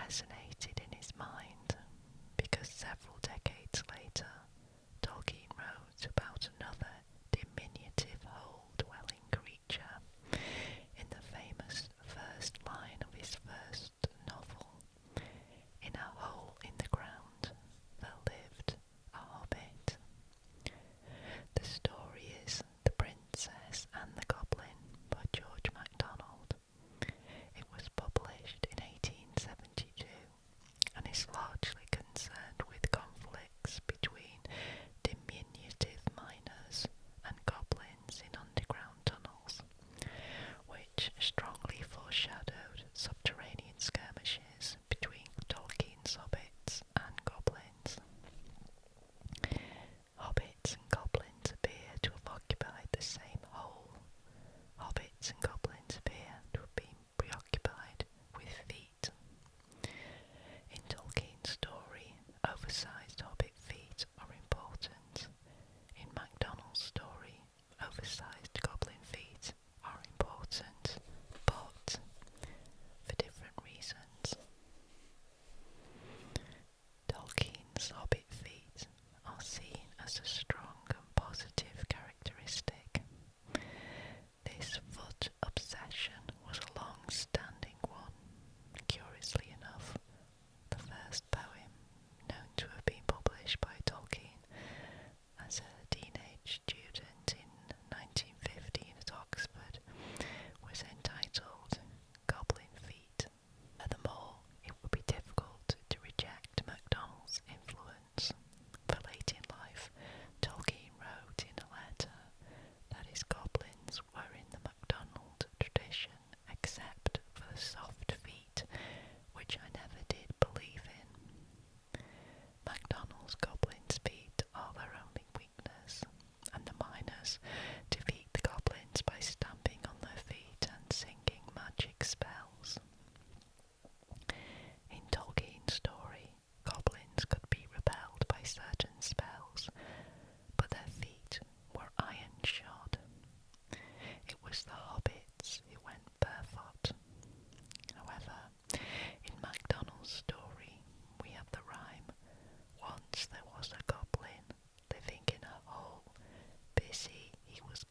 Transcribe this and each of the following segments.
resonated in his mind because several decades later, Tolkien wrote about another diminutive hole-dwelling creature in the famous first line of his first novel. In a hole in the ground there lived a hobbit. The story is The Princess and the Goblin by George MacDonald. It was published in 1872 and is largely concerned with conflicts between diminutive miners and goblins in underground tunnels, which strongly foreshadowed subterranean skirmishes between Tolkien's hobbits and goblins. Hobbits and goblins appear to have occupied the same hole. Hobbits and goblins appear to have been preoccupied with feet. In Tolkien's story, oversized hobbit feet are important. In MacDonald's story, oversized goblin feet are important, but for different reasons. Tolkien's hobbit feet are seen as a strong and positive characteristic. This foot obsession was a long-standing one. Curiously enough, the first poem known to have been published by Tolkien as a teenage student in 1915 at Oxford was entitled Goblin Feet. Furthermore, it would be difficult to reject MacDonald's influence, for late in life Tolkien wrote in a letter that his goblins were in the MacDonald tradition except for the soft feet, which I never did believe in. MacDonald's goblins' feet are their only weakness, and the miners defeat the goblins by stamping on their feet and singing magic spells. In Tolkien's story, goblins could be repelled by certain spells, but their feet were iron-shod. It was the hobbits who went barefoot. However, in MacDonald's story, we have the rhyme, "Once there was a goblin living in a hole. Busy he was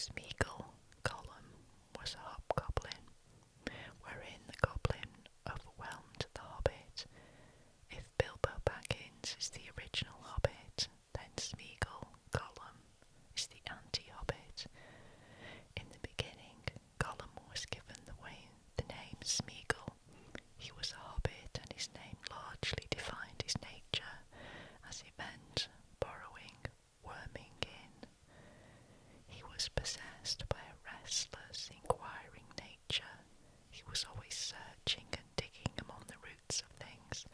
Smeagol, Gollum, was a hobgoblin, wherein the goblin overwhelmed the hobbit. If Bilbo Baggins is the original hobbit, then Smeagol, Gollum, is the anti-hobbit. In the beginning, Gollum was given the name Smeagol. He was a hobbit, and his name largely defined his nature, as it meant burrowing, worming in. He was possessed by a restless, inquiring nature. He was always searching and digging among the roots of things,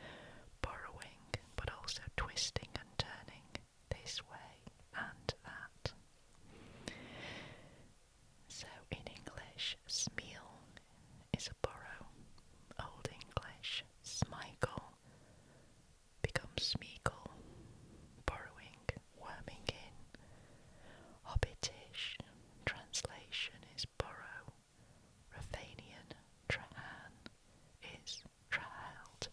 burrowing, but also twisting and turning this way and that. So in English, Smeal is a burrow. Old English, Smigal becomes Smeagol, burrowing, worming in. Hobbitish translation is burrow. Ravanian Trahan is Trahald,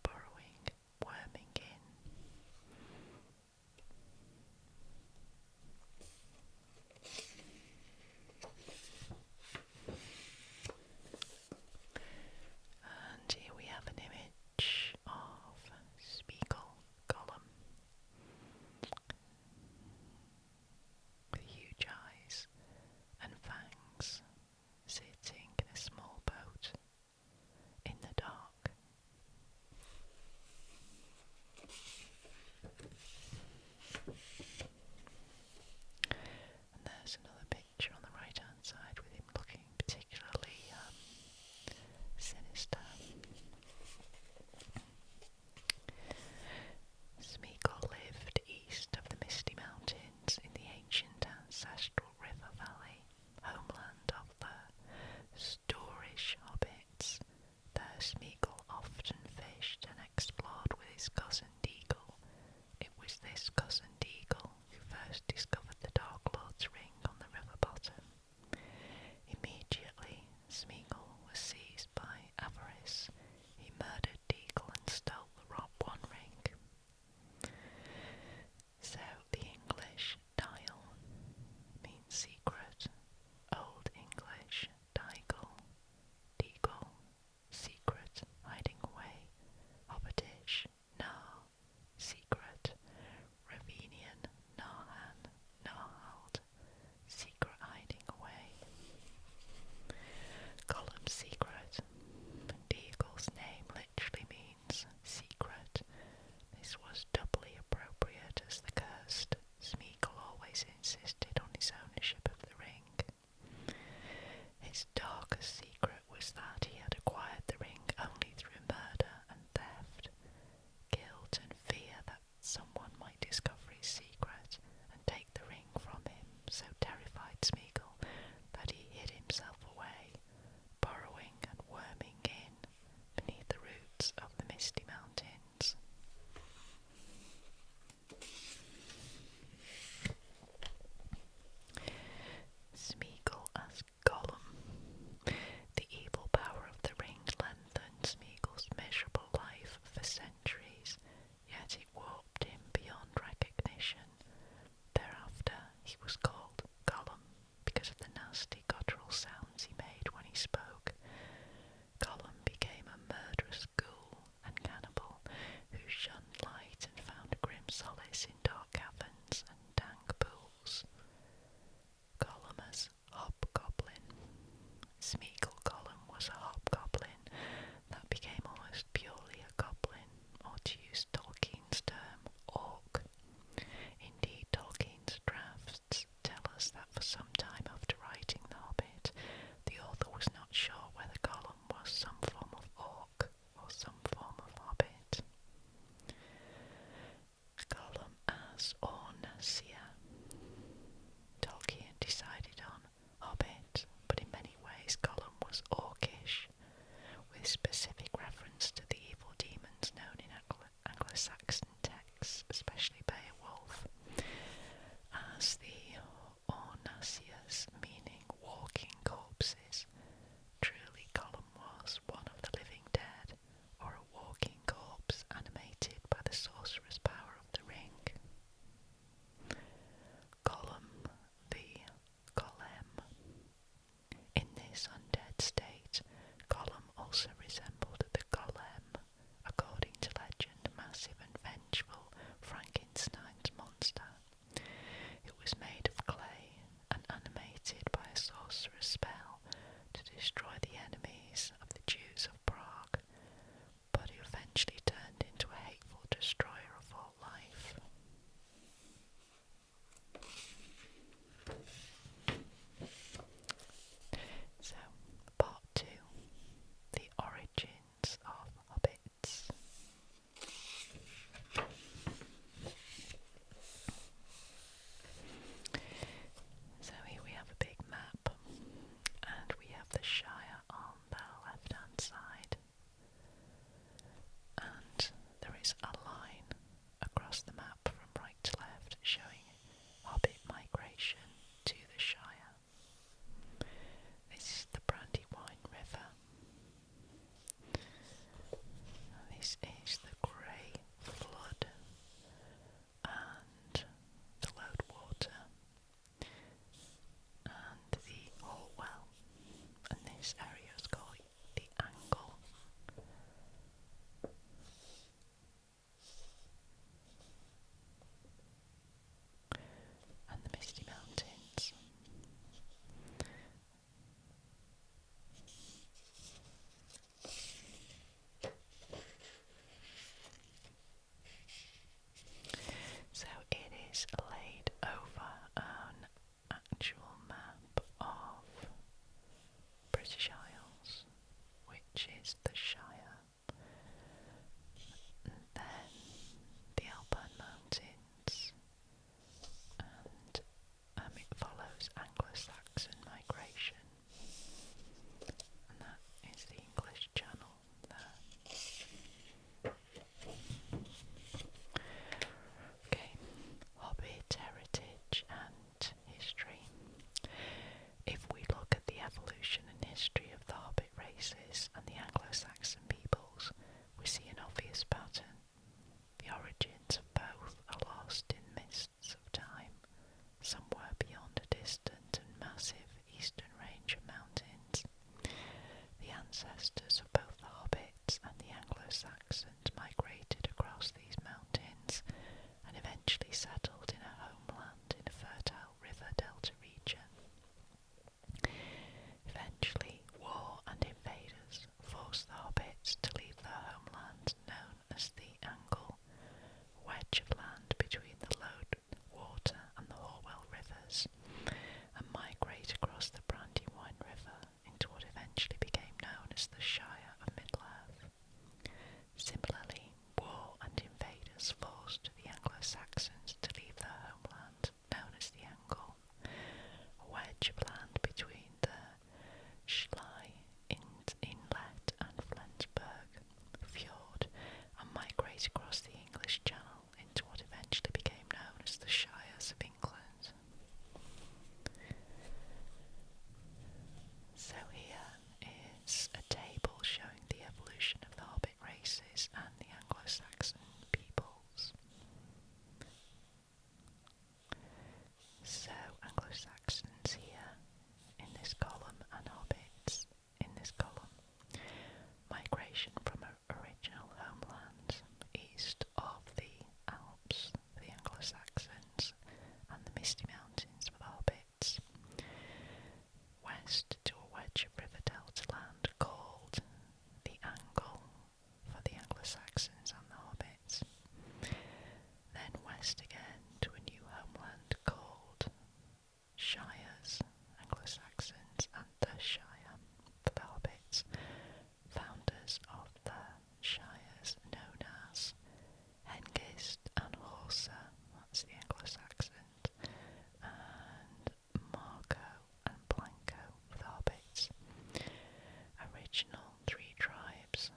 burrowing, worming in. And here we have an image of Smeagol, Gollum, with huge eyes and fangs, sitting in a small boat in the dark. And there's another picture on the right hand side with him looking particularly sinister. Smeagol lived east of the Misty Mountains in the ancient ancestral river valley, homeland of the Storish hobbits. There Smeagol often fished and explored with his cousin Deagle. It was this cousin Deagle who first discovered the Dark Lord's ring on the river bottom. Immediately, Smeagol was seized by avarice. He murdered Deagle and stole the One Ring. So the English dial means secret. Old English Deagle, secret, hiding away. Hobbitish Nar, secret. Ravanian Narhan, Narhald, secret, hiding away. Gollum's secret. Deagle's name literally means secret. This was doubly appropriate as the cursed Smeagol always insisted on his ownership of the ring. His darkest secret was that he had acquired the ring only through murder and theft. Guilt and fear that someone might discover his secret and take the ring from him so terrified Smeagol that he hid himself away, burrowing and worming in beneath the roots of the Misty Mountains. Smeagol as Gollum. The evil power of the ring lengthened Smeagol's miserable life for centuries, yet it warped him beyond recognition. Thereafter he was called Gollum because of the nasty guttural sounds he made when he spoke. Gollum became a murderous ghoul and cannibal who shunned light and found grim solace in dark caverns and dank pools. Gollum as Hobgoblin. Smeagol Gollum was a hobgoblin that became almost purely a goblin, or to use Tolkien's term, orc. Indeed, Tolkien's drafts tell us that for some time after writing The Hobbit, the author was not sure whether Gollum was some form of orc or some form of hobbit. Gollum as Ornacia. Tolkien decided on hobbit, but in many ways Gollum was orcish, with specific reference to the evil demons known in Anglo-Saxon texts, especially Beowulf, as the Ornacia have the Shire on the left-hand side, and there is a line across the map from right to left showing Hobbit migration to the Shire. This is the Brandywine River. This is the Grey Flood and the Load Water and the Orwell, and this area is called the Angle. And the Misty Mountains. So it is laid over an actual map of British Isles, which is the Shire. And then the Alpine Mountains, and it follows Anglo-Saxon migration, and that is the English Channel there. Okay, Hobbit heritage and history. If we look at the evolution and history of the Hobbit races and the Anglo-Saxon peoples, we see an obvious pattern. The origins of both are lost in mists of time, somewhere beyond a distant and massive eastern range of mountains. The ancestors of both the Hobbits and the Anglo-Saxons migrated across these mountains and eventually settled in a homeland in a fertile river delta region. Eventually, war and invaders forced the Hobbits to leave their homeland known as the Angle, a wedge of land between the Load Water and the Orwell rivers, and migrate across the Brandywine River into what eventually became known as the Shire of Middle-earth. Similarly, war and invaders forced the Anglo-Saxons to leave their homeland, known as the Angle, a wedge of land between the Schlei Inlet and Flensburg Fjord, and migrate across the English Channel into what eventually became known as the Shires of England. So here is a table showing the evolution of the Hobbit races and the Anglo-Saxon peoples. So Anglo-Saxons here in this column and Hobbits in this column. Migration from original homelands east of the Alps for the Anglo-Saxons and the Misty Mountains for the Hobbits. West to a wedge of river delta land called the Angle for the Anglo-Saxons and the Hobbits. Then west again to a new homeland called Shires, Anglo-Saxons, and the Shire for the Hobbits. Founders of the Shires known as Hengist and Horsa, that's the Anglo-Saxons, and Marco and Blanco for the Hobbits. Original three tribes: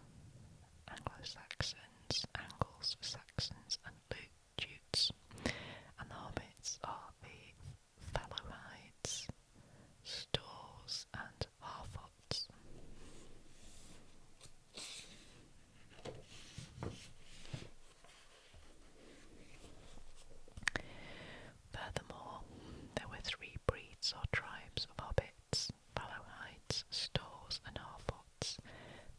Anglo-Saxons, Angles, Saxons, and Jutes. And the Hobbits are the Fellowhides, Stores, and Harfoots. Furthermore, there were three breeds or tribes of Hobbits: Fellowhides, Stores, and Harfoots.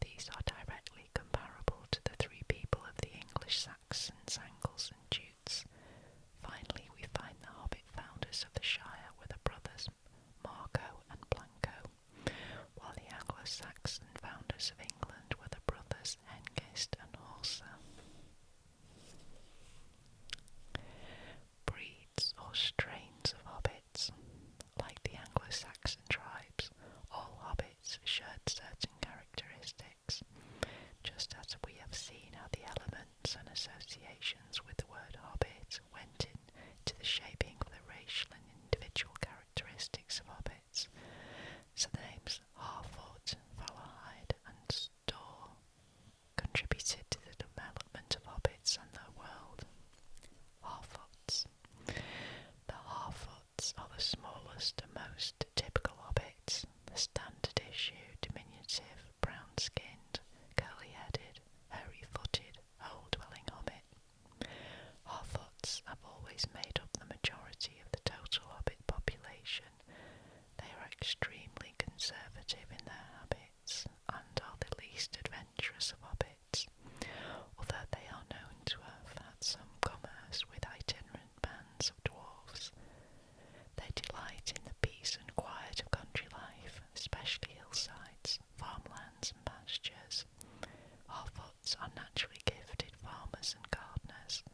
These are directly comparable to the three people of the English Saxons, Angles, and Jutes. Finally, we find the Hobbit founders of the Shire were the brothers Marco and Blanco, while the Anglo-Saxon founders of England were the brothers Hengist and Horsa. Breeds or strains of Hobbits. Like the Anglo-Saxon tribes, all Hobbits shared certain characteristics, just as we have seen how the elements and associations with the word Hobbit went into the shaping of the racial and individual characteristics of Hobbits. So the names Half extremely conservative in their habits and are the least adventurous of hobbits, although they are known to have had some commerce with itinerant bands of dwarves. They delight in the peace and quiet of country life, especially hillsides, farmlands and pastures. Harfoots are naturally gifted farmers and gardeners.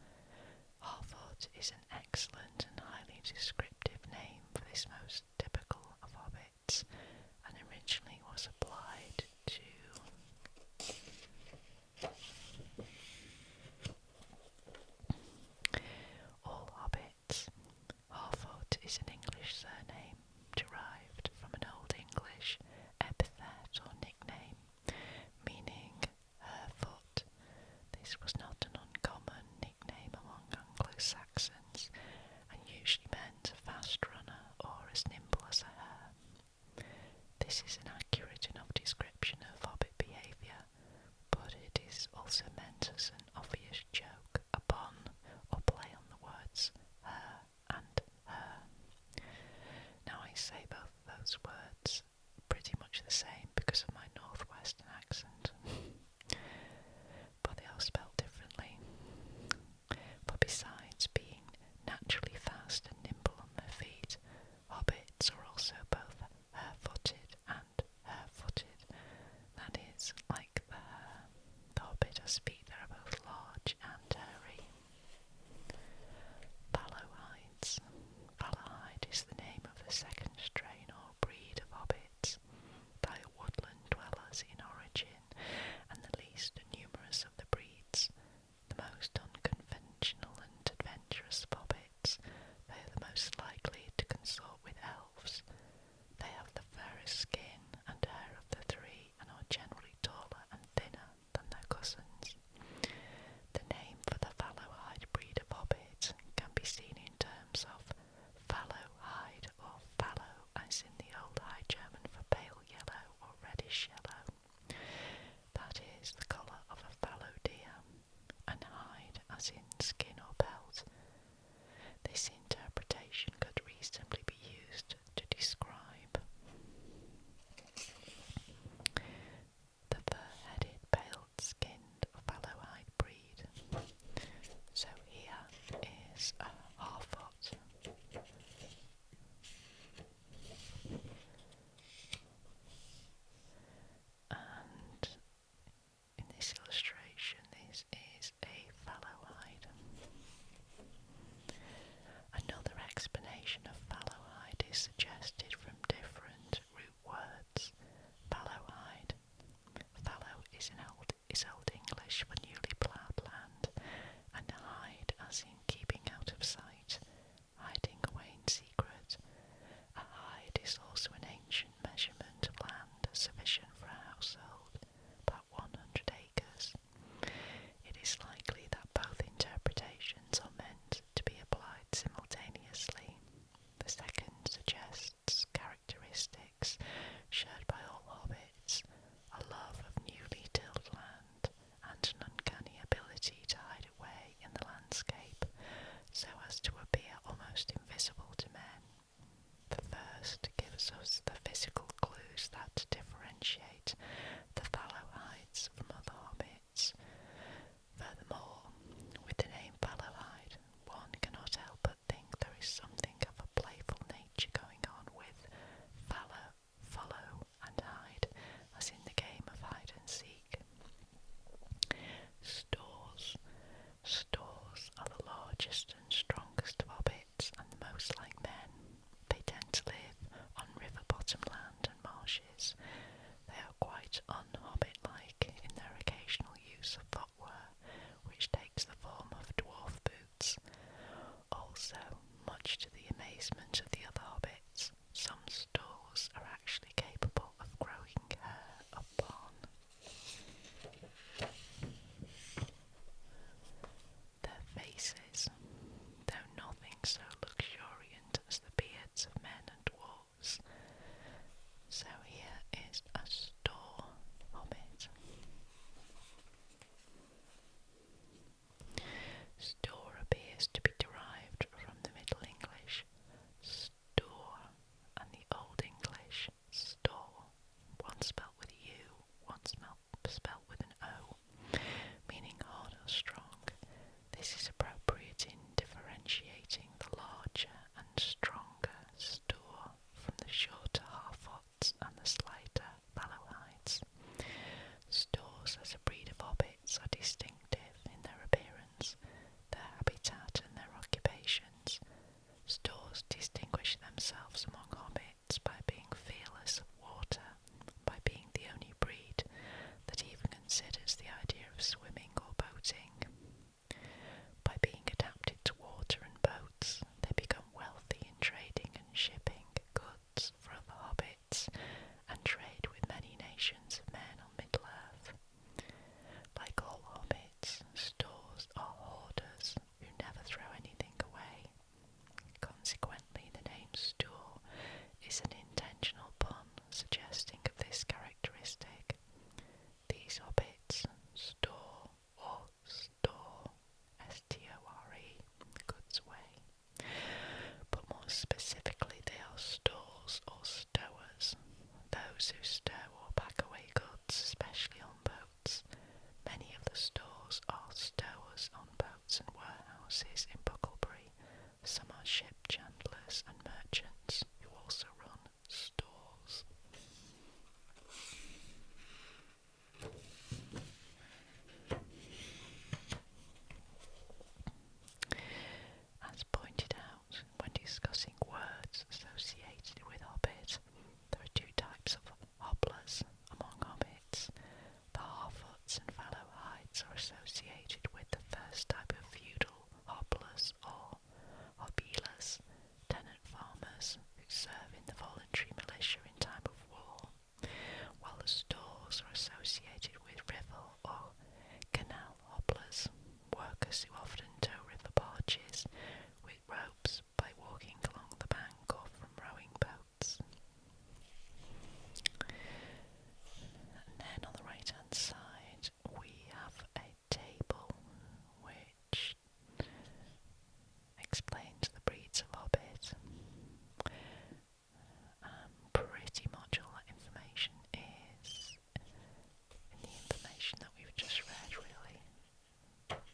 Harfoot is an excellent and highly descriptive name for this most typical of hobbits, and originally was applied to all hobbits. Harfoot is an English surname derived from an Old English epithet or nickname meaning harefoot. This was not an uncommon nickname among Anglo-Saxons and usually meant a fast runner or as nimble as a hare. This is an accurate enough description of hobbit behaviour, but it is also meant as an obvious joke, a pun, or play on the words her and her. Now I say both of those words pretty much the same because of my northwestern accent, but they are spelled differently. But besides being naturally fast and nimble on their feet, hobbits are also both hare-footed and hare-footed. That is, like the hare, the hobbit has feet that are both large and hairy. Fallowhides. Fallowhide is the name of the second strain or breed of hobbits. They are woodland dwellers in origin, and the least numerous of the breeds. The most unconventional and adventurous of hobbits, they are the most likely to consort with elves. They have the fairest skin and hair of the three, and are generally taller and thinner than their cousins. The name for the fallowhide breed of hobbit can be seen in terms of fallowhide or fallow, as in the Old High German for pale yellow or reddish yellow. That is the colour of a fallow deer, and hide as in skin or pelt. This interpretation could reasonably be used to describe the fur-headed, pale-skinned fallowhide breed. So here is a Harfoot. And in this illustration, this is a fallowhide. Another explanation of fallowhide is suggested from different root words. Fallowhide. Fallow is Old English for newly ploughed land, and hide as in keeping out of sight, hiding away in secret. A hide is also an ancient measurement of land sufficient for a household, about 100 acres. It is likely that both interpretations are meant to be applied simultaneously. The second suggests characteristics shared by all hobbits, a love of newly tilled land, and an uncanny ability to hide away in the landscape so as to appear almost invisible to men. The first gives us the physical clues that differentiate the fallowhides from other hobbits. Furthermore, with the name fallowhide, one cannot help but think there is something of a playful nature going on with follow and hide, as in the game of hide and seek. Stores. Stores are the largest and strongest of hobbits and the most like men. They tend to live on river bottoms workers who stow or pack away goods, especially on boats. Many of the stores are stowers on boats and warehouses in Bucklebury. Some are ship chandlers and merchants who also run stores. As pointed out when discussing words associated with Hobbit, there are two types of hobblers among hobbits. The Harfoots and Fallowhides are associated with the first type of feudal hobblers or hobbilers, tenant farmers who serve in the voluntary militia in time of war, while the stores are associated with river or canal hobblers, workers who often tow river barges with ropes by walking along the bank or from rowing boats. And then on the right hand side we have a table which explains the breeds of hobbit. Pretty much all that information is in the information that we've just read, really,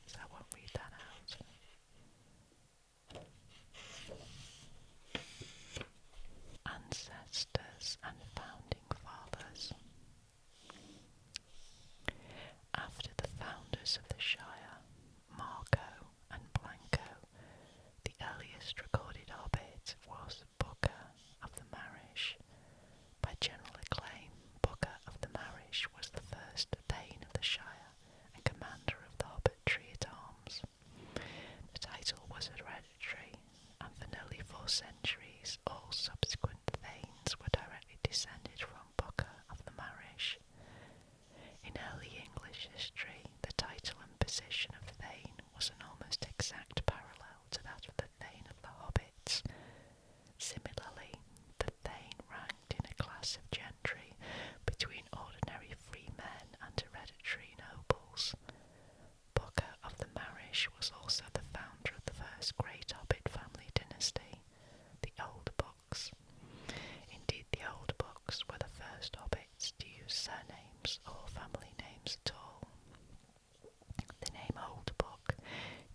so I won't read that out. Ancestors and founding fathers. After the founders of the Shire, Marco and Blanco, the earliest recorded hobbit was Booker of the Marish. By general acclaim, Booker of the Marish was the first Thane of the Shire and commander of the Hobbit tree at arms. The title was hereditary, and for nearly 4 centuries all subsequent Thanes were directly descended from Booker of the Marish. In early English history, the title and position of Thane was an almost exact parallel to that of the Thane of the Hobbits. Similarly, the Thane ranked in a class of gentry between ordinary free men and hereditary nobles. Booker of the Marish was also the founder of the first great Hobbit family dynasty, the Old Books. Indeed, the Old Books were the first Hobbits to use surnames or family names at all. The name Old Book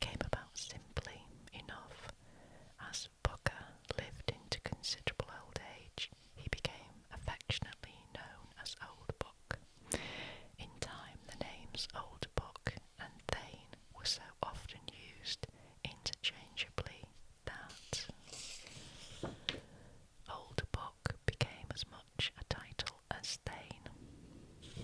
came about simply enough. As Booker lived into considerable old age, he became affectionately known as Old Book. In time, the names Old Book and Thane were so often used interchangeably that Old Book became as much a title as Thane.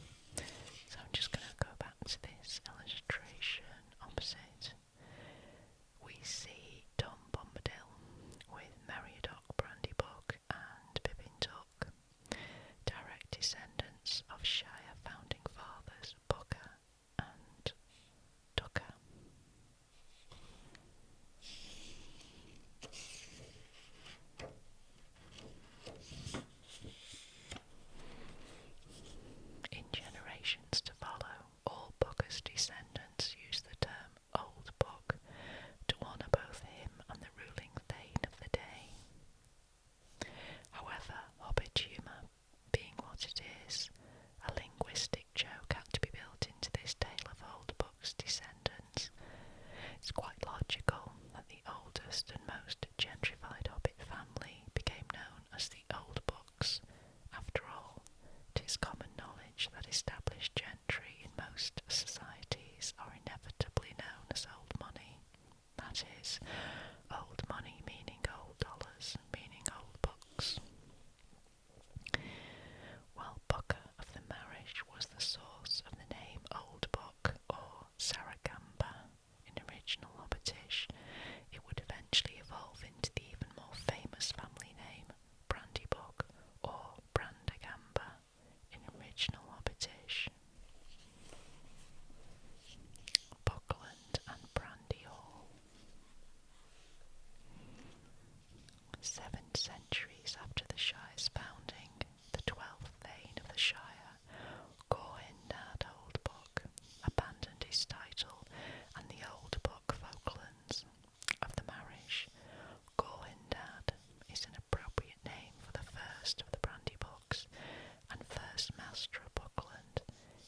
Master of Buckland.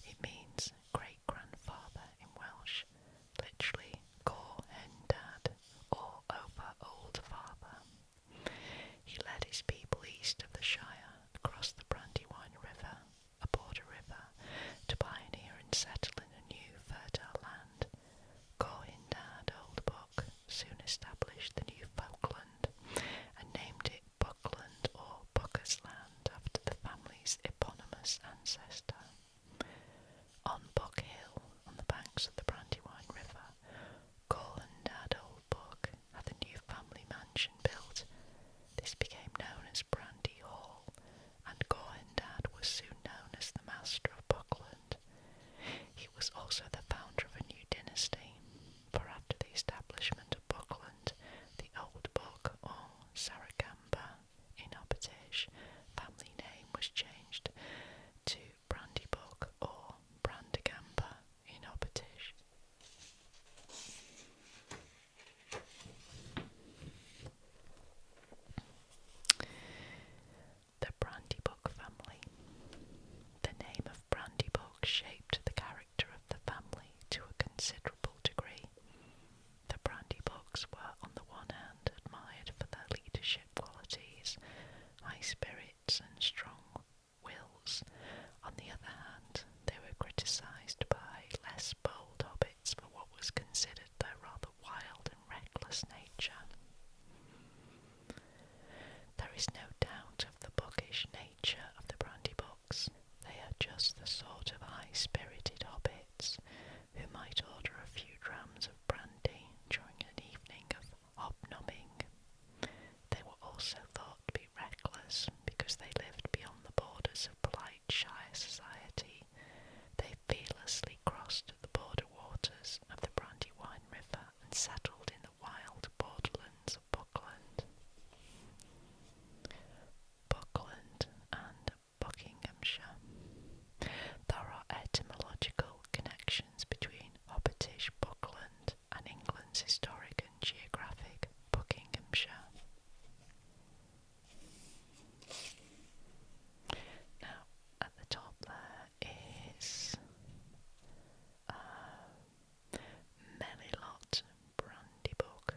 It means great-grandfather in Welsh, literally Gor hen dad, or over old father. He led his people east of the Shire, across the Brandywine River, a border river, to pioneer and settle in a new fertile land. Gorhindad Old Buck soon established the new Folkland and named it Buckland or Bucker's Land after the family's eponymous ancestor. On Buck Hill, on the banks of the Brandywine River, Gorhindad Old Buck had a new family mansion built. This became known as Brandy Hall, and Gorhindad was soon known as the Master of Buckland. He was also the founder of a new dynasty, for after the establishment of Buckland, the Old Buck, or Saragamba in Hobbitish, family name was changed to Brandybuck or Brandagamba in Hobbitish. The Brandybuck family. The name of Brandybuck shaped the character of the family to a considerable degree. The Brandybucks were on the one hand admired for their leadership qualities, high spirits and strong wills. On the other hand, they were criticised by less bold hobbits for what was considered their rather wild and reckless nature. There is no doubt of the bookish nature of the Brandybucks. They are just the sort of high-spirited hobbits who might order a few drams of brandy during an evening of hobnobbing. They were also thought to be reckless because they lived beyond the borders of polite Shire society. They fearlessly crossed the border waters of the Brandywine River and settled in the wild borderlands of Buckland. Buckland and Buckinghamshire. There are etymological connections between Hobbitish Buckland and England's historic and geographic Buckinghamshire. Now, at the top there is Melilot Brandybuck.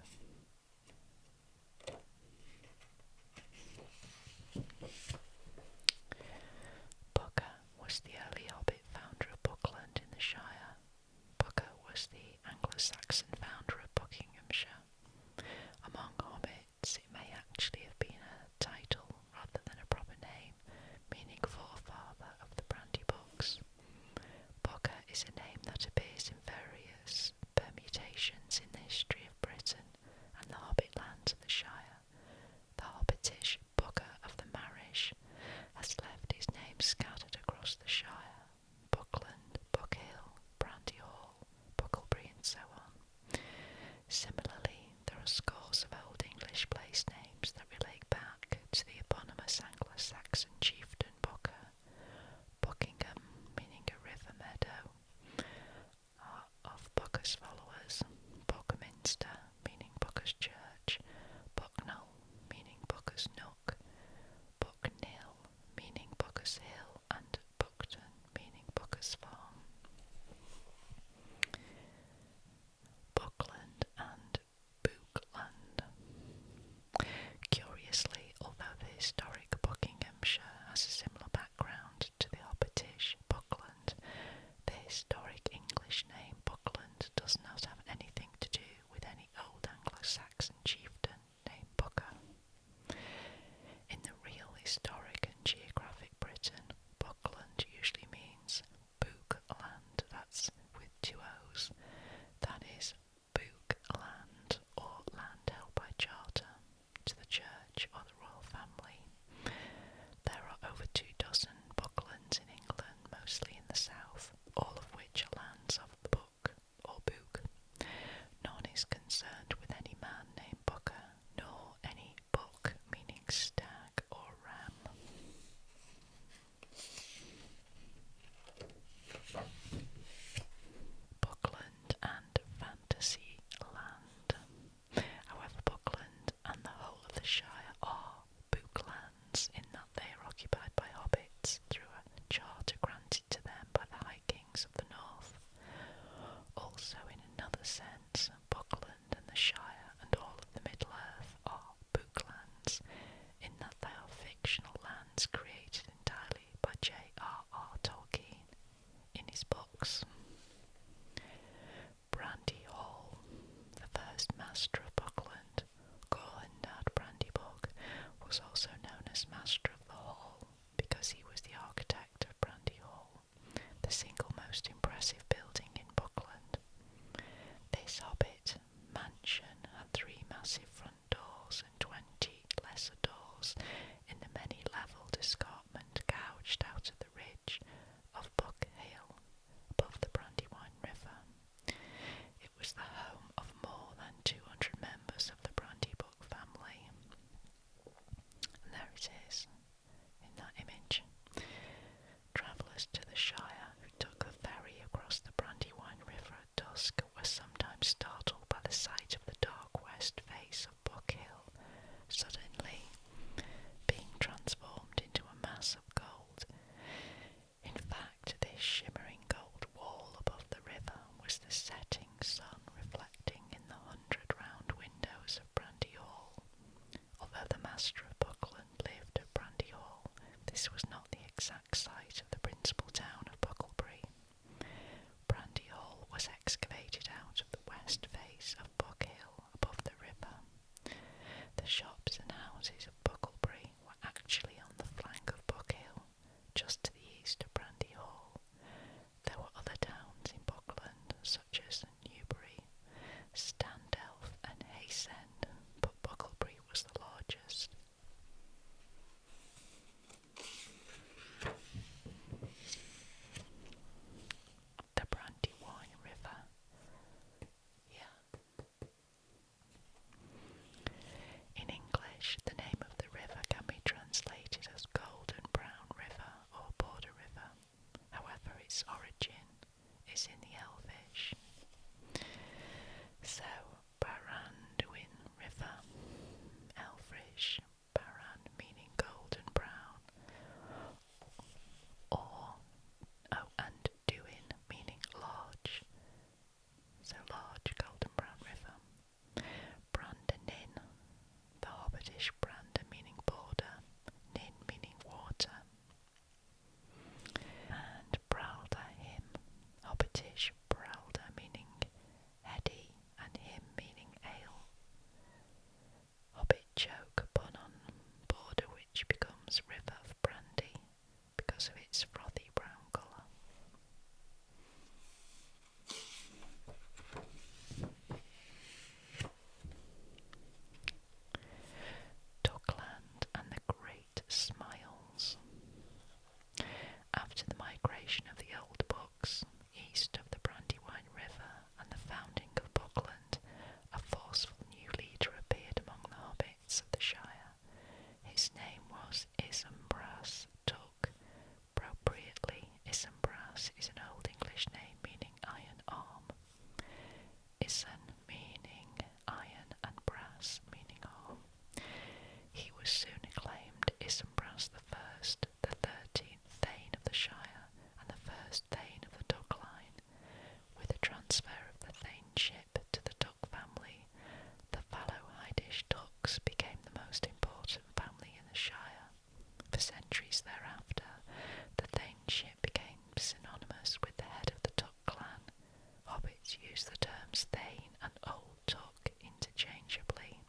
Booker was the early hobbit founder of Buckland in the Shire. Booker was the Anglo-Saxon founder of Buckinghamshire. Among hobbits, it may actually have been a title rather than a proper name, meaning forefather of the Brandybucks. Booker is a name that appears in various permutations in the history of Britain and the hobbit lands of the Shire. The Hobbitish Booker of the Marish has left his name scattered across the Shire: Buckland, Buckhill, Brandy Hall, Bucklebury, and so on. Similarly, there are scores of Old English place names that relate back to the eponymous Anglo-Saxon chieftain Booker. Buckingham, meaning a river meadow, of Booker's followers. Buckminster, meaning Booker's church. Bucknell, meaning Booker's nook. Bucknell, meaning Booker's hill, exact site of the principal town of Bucklebury. Brandy Hall was excavated out of the west face of Buck Hill above the river. The shops and houses of Bucklebury were actually on the flank of Buck Hill, just to the east of Brandy Hall. There were other towns in Buckland, such as Newbury, Standelf and Haysend, but Bucklebury was the largest. The Brandywine River. In English, the name of the river can be translated as Golden Brown River or Border River. However, its origin is in the Elvish. So, Brandybuck River, Elvish, Baran meaning golden brown, and Duin meaning large, so large golden brown river. Brandanin, the Hobbitish Branda meaning border, Nin meaning water, and Bralda him, Hobbitish Bralda meaning heady and him meaning ale. Hobbit joke pun on border which becomes river of brandy because of its frothy brown colour. Tookland and the Great Smials. After the migration of the old books east of the Brandywine River and the founding of Buckland, a forceful new leader appeared among the hobbits of the Shire. His name was Isambras Took. Appropriately, Isambras is an Old English name meaning iron arm. Isan meaning iron and brass meaning arm. He was soon acclaimed Isambras I, the 13th Thane of the Shire and the first Thane of the Took line. With the transfer of the Thaneship to the Took family, the Fallowhidish Tooks became the most important family in the Shire. For centuries thereafter, the Thaneship became synonymous with the head of the Took clan. Hobbits use the terms Thane and Old Took interchangeably.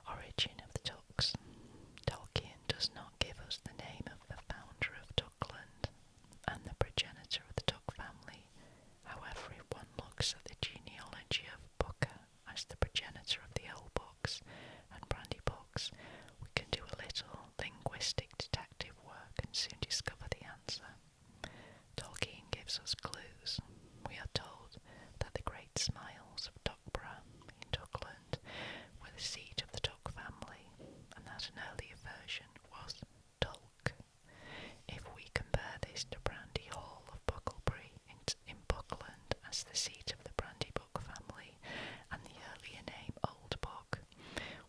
Origin of the Tooks. Tolkien does not give us the name of the founder of Tookland and the progenitor of the Took family. However, if one looks at the genealogy of Booker as the progenitor of the old books and brandy books, we can do a little linguistic detective work and soon discover the answer. Tolkien gives us clues. We are told that the great Smials of Tookborough in Tookland were the seat of the Took family, and that an earlier version was Tolk. If we compare this to Brandy Hall of Bucklebury in Buckland as the seat of the Brandybuck family and the earlier name Old Buck,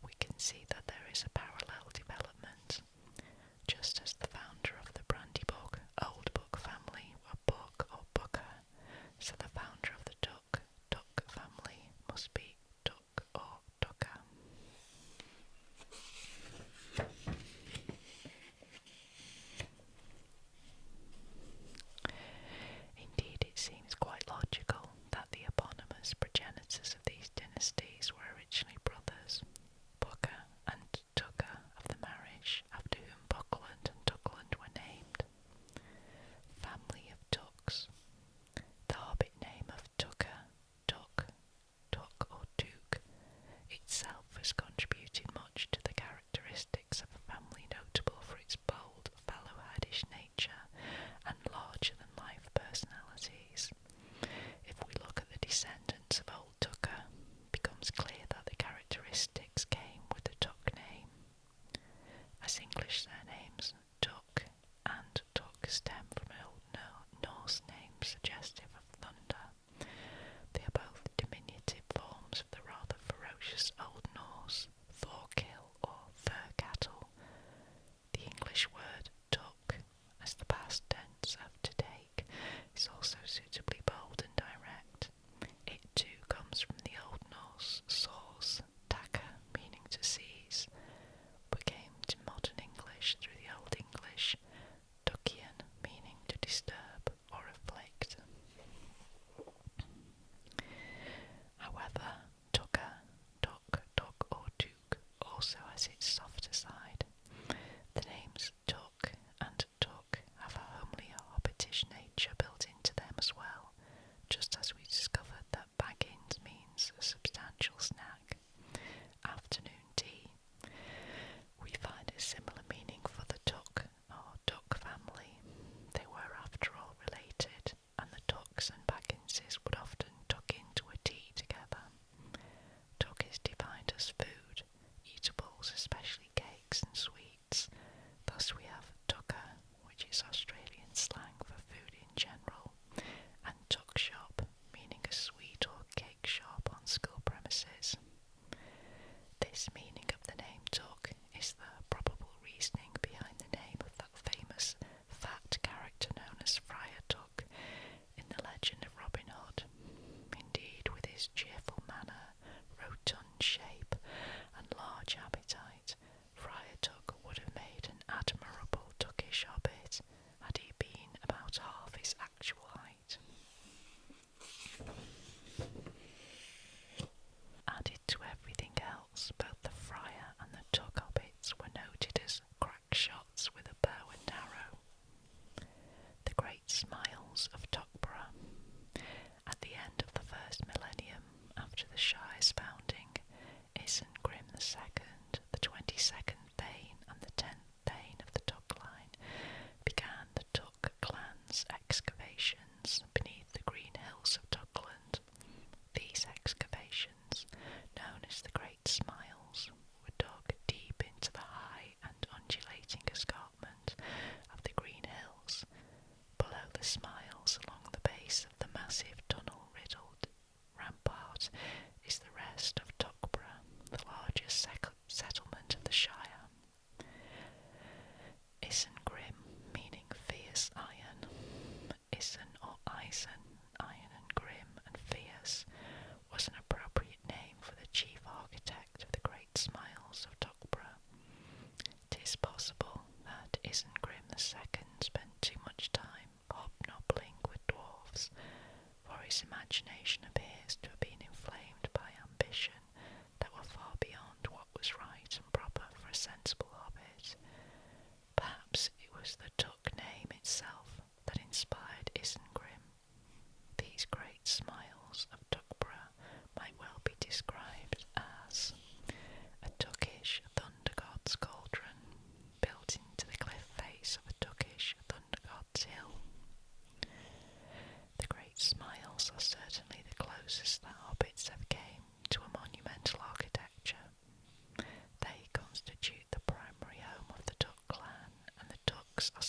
we can see that there is a parallel development. Just as the founder of the Brandybuck, Old Buck family were Buck or Booker, so the founder of the Took family must be Took or Tooker. Indeed, it seems quite logical that the eponymous progenitors of these dynasties were originally brothers, Booker and Tooker of the marriage, after whom Buckland and Tookland were named. Family of Tooks. The Hobbit name of Tooker, Took or Took itself has contributed much to the characteristics of a family notable for its bold, Fallowhidish nature and larger-than-life personalities. If we look at the descendants of Old Tooker, it becomes clear that the characteristics came with the Took name. As English surnames, Took and Took stem from Old Norse names suggestive of thunder. They are both diminutive forms of the rather ferocious Old Norse Thorkill or fur cattle. The English word took, as the past tense of to take, is also suitably bold and direct. It too comes from the Old Norse source, taka, meaning to seize, but came to modern hobbits. Thus we have tucker, which is Australian slang for food in general, and tuck shop, meaning a sweet or cake shop on school premises. This meaning of the name Took is the probable reasoning behind the name of that famous fat character known as Friar Tuck in the legend of Robin Hood. Indeed, with his cheerful manner, rotund shape, and large appetite, Friar Tuck would have made an admirable Tuckish hobbit had he been about half his actual height. Added to everything else, both the Friar and the Tuck hobbits were noted as crack shots with a bow and arrow. The great Smials of Tookborough. At the end of the first millennium after the Shire's founding, Isengrim II, the 22nd Thane and the 10th Thane of the Took line, began the Took clan's excavations beneath the green hills of Tookland. These excavations, known as the Great Smials, were dug deep into the high and undulating escarpment of the green hills. Below the Smials, along the base of the massive tunnel-riddled rampart, is the rest of Tookborough, the largest settlement of the Shire. Isengrim, meaning fierce iron. Isen or Eisen, iron and grim and fierce, was an appropriate name for the chief architect of the Great Smials of Tookborough. 'Tis possible that Isengrim II spent too much time hobnobbling with dwarfs, for his imagination appears to have been inflamed by ambition that were far beyond what was right and proper for a sensible hobbit. Perhaps it was the Took name itself that inspired Isengrim. These great Smials of Tookborough might well be described as a Tookish thunder god's cauldron, built into the cliff face of a Tookish thunder god's hill. The Great Smials are certainly the closest that hobbits ever came to a monumental architecture. They constitute the primary home of the Took clan, and the Tooks are